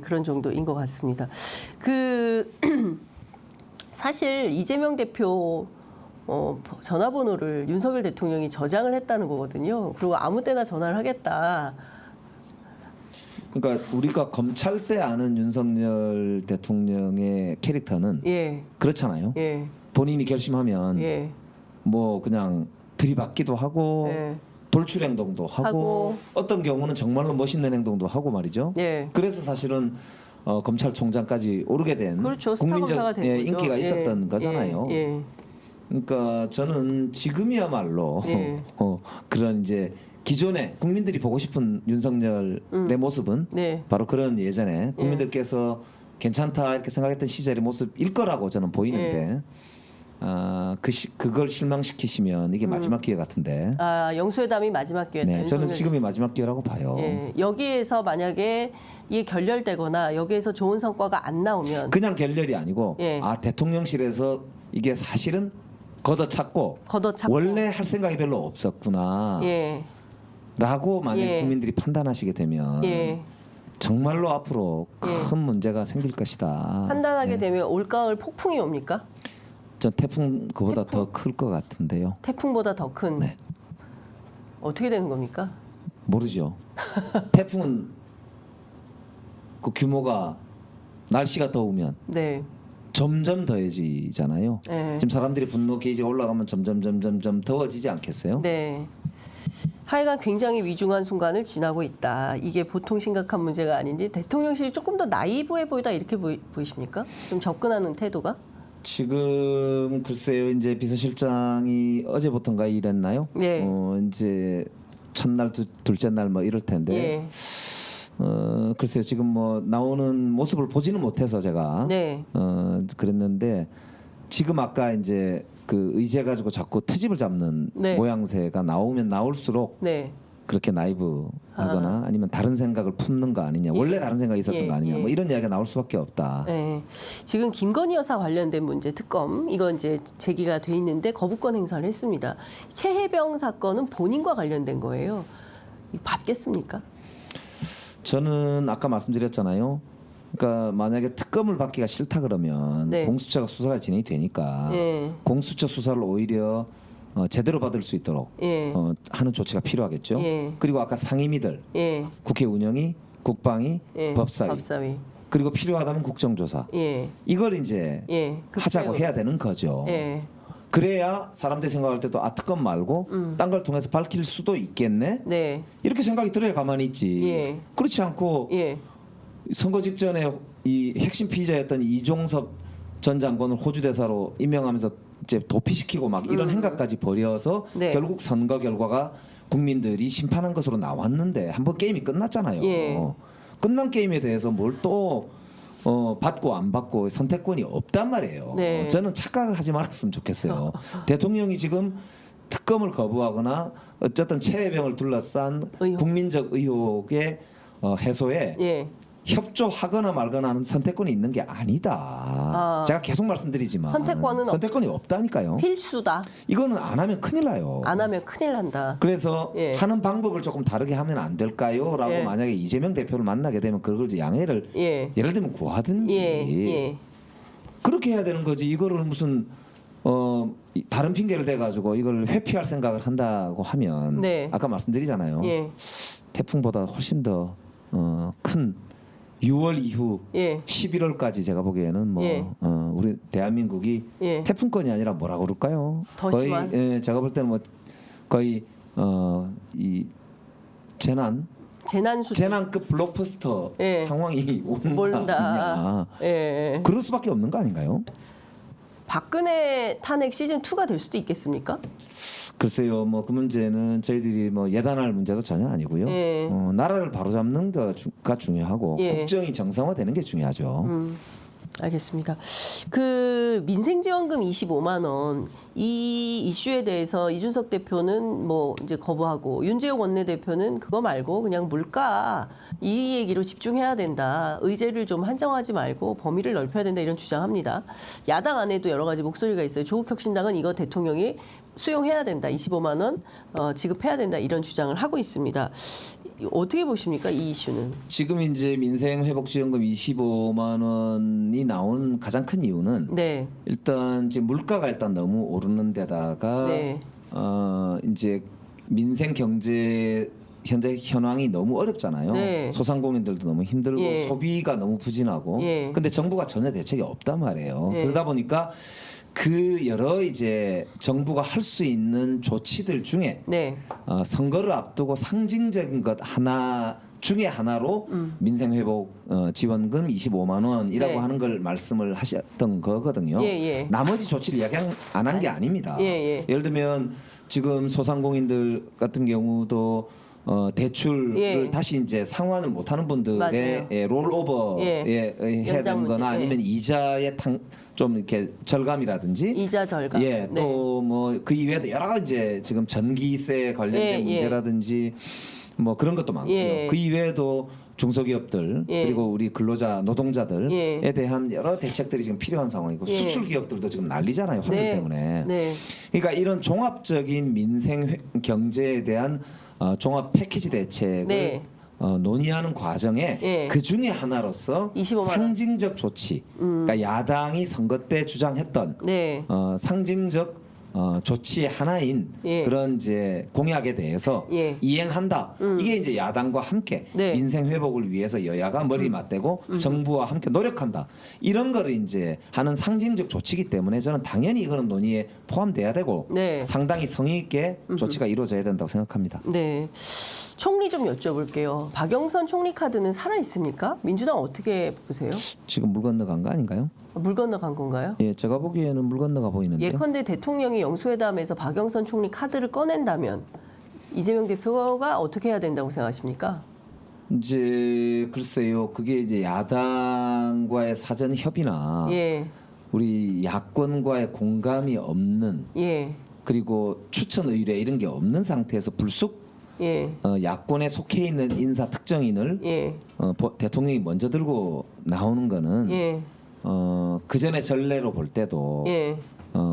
그런 정도인 것 같습니다. 그 사실 이재명 대표 전화번호를 윤석열 대통령이 저장을 했다는 거거든요. 그리고 아무 때나 전화를 하겠다. 그러니까 우리가 검찰 때 아는 윤석열 대통령의 캐릭터는 예, 그렇잖아요. 예, 본인이 결심하면 예, 뭐 그냥 들이받기도 하고 예, 돌출 행동도 하고 어떤 경우는 정말로 멋있는 행동도 하고 말이죠. 예. 그래서 사실은 검찰총장까지 오르게 된 그렇죠. 스타 국민적 검사가 된 거죠. 인기가 예, 있었던 거잖아요. 예, 예. 그러니까 저는 지금이야말로 예. 그런 이제 기존에 국민들이 보고 싶은 윤석열의 모습은 네. 바로 그런 예전에 국민들께서 괜찮다 이렇게 생각했던 시절의 모습일 거라고 저는 보이는데 그걸 실망시키시면 이게 마지막 기회 같은데. 아, 영수회담이 마지막 기회다. 네, 저는 지금이 마지막 기회라고 봐요. 예, 여기에서 만약에 이게 결렬되거나 여기에서 좋은 성과가 안 나오면 그냥 결렬이 아니고 예. 대통령실에서 이게 사실은 걷어찼고 원래 할 생각이 별로 없었구나 예, 라고 만약에 예. 국민들이 판단하시게 되면 예. 정말로 앞으로 큰 문제가 생길 것이다. 판단하게 네. 되면 올가을 폭풍이 옵니까? 전 태풍 그보다 더 클 것 같은데요. 태풍보다 더 큰. 네. 어떻게 되는 겁니까? 모르죠. 태풍은 그 규모가 날씨가 더우면 네. 점점 더해지잖아요. 네. 지금 사람들이 분노 게이지가 올라가면 점점 더워지지 않겠어요? 네. 하여간 굉장히 위중한 순간을 지나고 있다. 이게 보통 심각한 문제가 아닌지 대통령실이 조금 더 나이브해 보이다 이렇게 보이십니까? 좀 접근하는 태도가? 지금 글쎄요, 이제 비서실장이 어제부터인가 일했나요? 네. 이제 첫날, 둘째 날 뭐 이럴 텐데. 예. 글쎄요, 지금 뭐 나오는 모습을 보지는 못해서 제가 네. 그랬는데 지금 아까 이제 그 의제 가지고 자꾸 트집을 잡는 네. 모양새가 나오면 나올수록 네. 그렇게 나이브하거나 아니면 다른 생각을 품는 거 아니냐, 원래 다른 생각이 있었던 거 아니냐, 뭐 이런 이야기가 나올 수밖에 없다. 네. 지금 김건희 여사 관련된 문제 특검 이건 이제 제기가 돼 있는데 거부권 행사를 했습니다. 최혜병 사건은 본인과 관련된 거예요. 이거 받겠습니까? 저는 아까 말씀드렸잖아요. 그러니까 만약에 특검을 받기가 싫다 그러면 네. 공수처가 수사가 진행이 되니까 예. 공수처 수사를 오히려 제대로 받을 수 있도록 예. 하는 조치가 필요하겠죠. 예. 그리고 아까 상임위들 예. 국회 운영위, 국방위, 예. 법사위, 그리고 필요하다면 국정조사 예. 이걸 이제 예. 하자고 해야 되는 거죠. 예. 그래야 사람들이 생각할 때도 특검 말고 딴 걸 통해서 밝힐 수도 있겠네. 네. 이렇게 생각이 들어야 가만히 있지. 예. 그렇지 않고 예. 선거 직전에 이 핵심 피의자였던 이종섭 전 장관을 호주 대사로 임명하면서 이제 도피시키고 막 이런 행각까지 벌여서 네. 결국 선거 결과가 국민들이 심판한 것으로 나왔는데 한번 게임이 끝났잖아요. 예. 끝난 게임에 대해서 뭘 또 받고 안 받고 선택권이 없단 말이에요. 네. 저는 착각을 하지 말았으면 좋겠어요. 대통령이 지금 특검을 거부하거나 어쨌든 최혜병을 둘러싼 의혹. 국민적 의혹의 해소에 예. 협조하거나 말거나 하는 선택권이 있는 게 아니다. 제가 계속 말씀드리지만 선택권이 없다니까요. 필수다. 이거는 안 하면 큰일 나요. 안 하면 큰일 난다. 그래서 예. 하는 방법을 조금 다르게 하면 안 될까요? 라고 예. 만약에 이재명 대표를 만나게 되면 그걸 이제 양해를 예. 예를 들면 구하든지 예. 예. 그렇게 해야 되는 거지. 이거를 무슨 다른 핑계를 대가지고 이걸 회피할 생각을 한다고 하면 네. 아까 말씀드리잖아요. 예. 태풍보다 훨씬 더 큰 6월 이후 예. 11월까지 제가 보기에는 뭐 예. 우리 대한민국이 예. 태풍권이 아니라 뭐라 그럴까요? 더 거의 심한? 제가 볼 때는 뭐 거의 이 재난급 블록버스터 예. 상황이 오는 거 모른다. 아니냐. 예. 그럴 수밖에 없는 거 아닌가요? 박근혜 탄핵 시즌 2가 될 수도 있겠습니까? 글쎄요, 뭐 그 문제는 저희들이 뭐 예단할 문제도 전혀 아니고요. 예. 나라를 바로잡는 거가 중요하고 예. 국정이 정상화되는 게 중요하죠. 알겠습니다. 그 민생지원금 25만 원 이 이슈에 대해서 이준석 대표는 뭐 이제 거부하고 윤재욱 원내대표는 그거 말고 그냥 물가 이 얘기로 집중해야 된다. 의제를 좀 한정하지 말고 범위를 넓혀야 된다 이런 주장합니다. 야당 안에도 여러 가지 목소리가 있어요. 조국혁신당은 이거 대통령이 수용해야 된다. 25만 원 지급해야 된다. 이런 주장을 하고 있습니다. 어떻게 보십니까? 이 이슈는. 지금 이제 민생회복지원금 25만 원이 나온 가장 큰 이유는 네. 일단 이제 물가가 일단 너무 오르는 데다가 네. 이제 민생 경제 현재 현황이 너무 어렵잖아요. 네. 소상공인들도 너무 힘들고 예. 소비가 너무 부진하고. 예. 근데 정부가 전혀 대책이 없단 말이에요. 예. 그러다 보니까 그 여러 이제 정부가 할 수 있는 조치들 중에 네. 선거를 앞두고 상징적인 것 하나 중에 하나로 민생회복 지원금 25만 원이라고 네. 하는 걸 말씀을 하셨던 거거든요. 예, 예. 나머지 조치를 이야기 안 한 게 아닙니다. 예, 예. 예를 들면 지금 소상공인들 같은 경우도 대출을 예. 다시 이제 상환을 못하는 분들의 맞아요. 롤오버에 해야 연장 되는 거나 문제. 아니면 이자의 좀 이렇게 절감이라든지 이자 절감. 예, 네. 또 뭐 그 이외에도 여러 이제 지금 전기세 관련된 예, 예. 문제라든지 뭐 그런 것도 많고요. 예. 그 이외에도 중소기업들 예. 그리고 우리 근로자 노동자들에 예. 대한 여러 대책들이 지금 필요한 상황이고 예. 수출 기업들도 지금 난리잖아요. 환경 네. 때문에. 네. 그러니까 이런 종합적인 민생 경제에 대한 종합 패키지 대책을 네. 논의하는 과정에 예. 그 중에 하나로서 25만 원. 상징적 조치, 그러니까 야당이 선거 때 주장했던 네. 상징적 조치의 하나인 예. 그런 이제 공약에 대해서 예. 이행한다. 이게 이제 야당과 함께 네. 민생 회복을 위해서 여야가 머리 맞대고 정부와 함께 노력한다. 이런 거를 이제 하는 상징적 조치이기 때문에 저는 당연히 이거는 논의에 포함돼야 되고 네. 상당히 성의 있게 조치가 이루어져야 된다고 생각합니다. 네. 총리 좀 여쭤볼게요. 박영선 총리 카드는 살아 있습니까? 민주당 어떻게 보세요? 지금 물 건너간 거 아닌가요? 물 건너간 건가요? 예, 제가 보기에는 물 건너가 보이는데요. 예컨대 대통령이 영수회담에서 박영선 총리 카드를 꺼낸다면 이재명 대표가 어떻게 해야 된다고 생각하십니까? 이제 글쎄요, 그게 이제 야당과의 사전 협의나 예, 우리 야권과의 공감이 없는 예, 그리고 추천 의뢰 이런 게 없는 상태에서 불쑥 예, 야권에 속해 있는 인사 특정인을 예, 대통령이 먼저 들고 나오는 거는 예, 그 전에 전례로 볼 때도 예.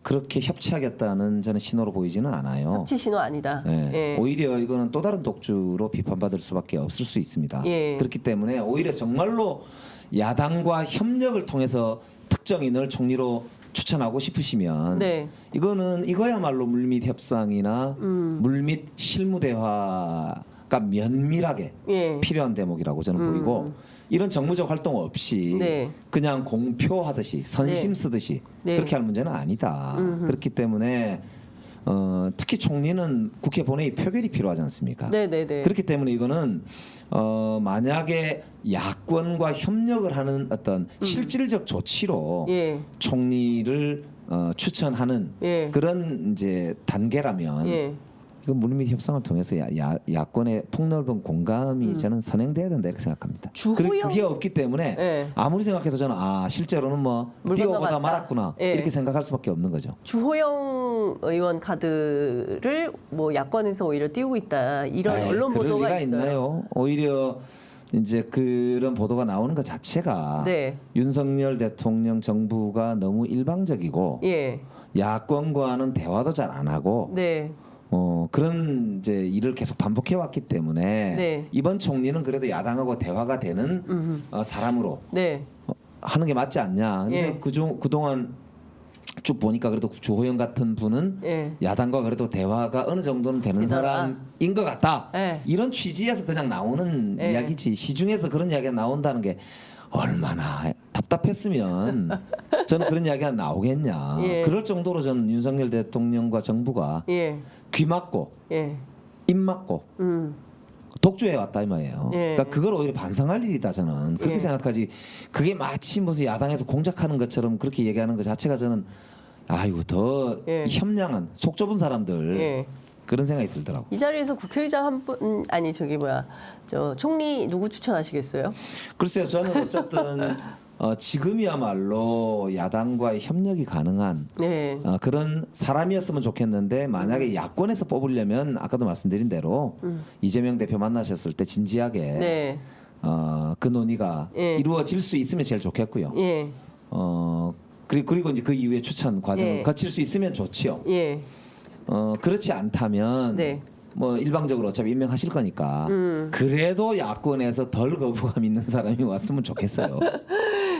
그렇게 협치하겠다는 저는 신호로 보이지는 않아요. 협치 신호 아니다. 예. 예. 오히려 이거는 또 다른 독주로 비판받을 수밖에 없을 수 있습니다. 예. 그렇기 때문에 오히려 정말로 야당과 협력을 통해서 특정인을 총리로 추천하고 싶으시면 네. 이거야말로 물밑 협상이나 물밑 실무 대화가 면밀하게 예. 필요한 대목이라고 저는 보이고 이런 정무적 활동 없이 네. 그냥 공표하듯이 선심 네. 쓰듯이 네. 그렇게 할 문제는 아니다. 그렇기 때문에 특히 총리는 국회 본회의 표결이 필요하지 않습니까? 네, 네, 네. 그렇기 때문에 이거는 만약에 야권과 협력을 하는 어떤 실질적 조치로 예, 총리를 추천하는 예. 그런 이제 단계라면 예. 이건 물밑 협상을 통해서 야권의 폭넓은 공감이 저는 선행돼야 된다 이렇게 생각합니다. 주호영- 그게 없기 때문에 예. 아무리 생각해도 저는 실제로는 뭐 물 뛰어보다 건너갔다. 말았구나 예. 이렇게 생각할 수밖에 없는 거죠. 주호영 의원 카드를 뭐 야권에서 오히려 띄우고 있다 이런 에이, 언론 그럴 보도가 리가 있어요. 있나요? 오히려 이제 그런 보도가 나오는 것 자체가 네. 윤석열 대통령 정부가 너무 일방적이고 예, 야권과는 대화도 잘 안 하고 네, 그런 이제 일을 계속 반복해 왔기 때문에 네. 이번 총리는 그래도 야당하고 대화가 되는 사람으로 네, 하는 게 맞지 않냐. 근데 예. 그동안 쭉 보니까 그래도 주호영 같은 분은 예. 야당과 그래도 대화가 어느 정도는 되는 되더라. 사람인 것 같다. 예. 이런 취지에서 그냥 나오는 예. 이야기지. 시중에서 그런 이야기가 나온다는 게 얼마나 답답했으면 저는 그런 이야기가 나오겠냐. 예. 그럴 정도로 저는 윤석열 대통령과 정부가 예, 귀 막고 예, 입 막고 독주해 왔다 이 말이에요. 예. 그러니까 그걸 오히려 반성할 일이다 저는 그렇게 예. 생각하지. 그게 마치 무슨 야당에서 공작하는 것처럼 그렇게 얘기하는 것 자체가 저는 아이고 더 예. 협량한 속 좁은 사람들 예. 그런 생각이 들더라고. 이 자리에서 국회의장 한 분 아니 저기 뭐야 저 총리 누구 추천하시겠어요? 글쎄요 저는 어쨌든 지금이야말로 야당과의 협력이 가능한 네. 그런 사람이었으면 좋겠는데 만약에 야권에서 뽑으려면 아까도 말씀드린 대로 이재명 대표 만나셨을 때 진지하게 네. 그 논의가 예. 이루어질 수 있으면 제일 좋겠고요. 예. 그리고 이제 그 이후에 추천 과정을 예. 거칠 수 있으면 좋지요. 예. 그렇지 않다면 네. 뭐 일방적으로 어차피 임명하실 거니까 그래도 야권에서 덜 거부감 있는 사람이 왔으면 좋겠어요.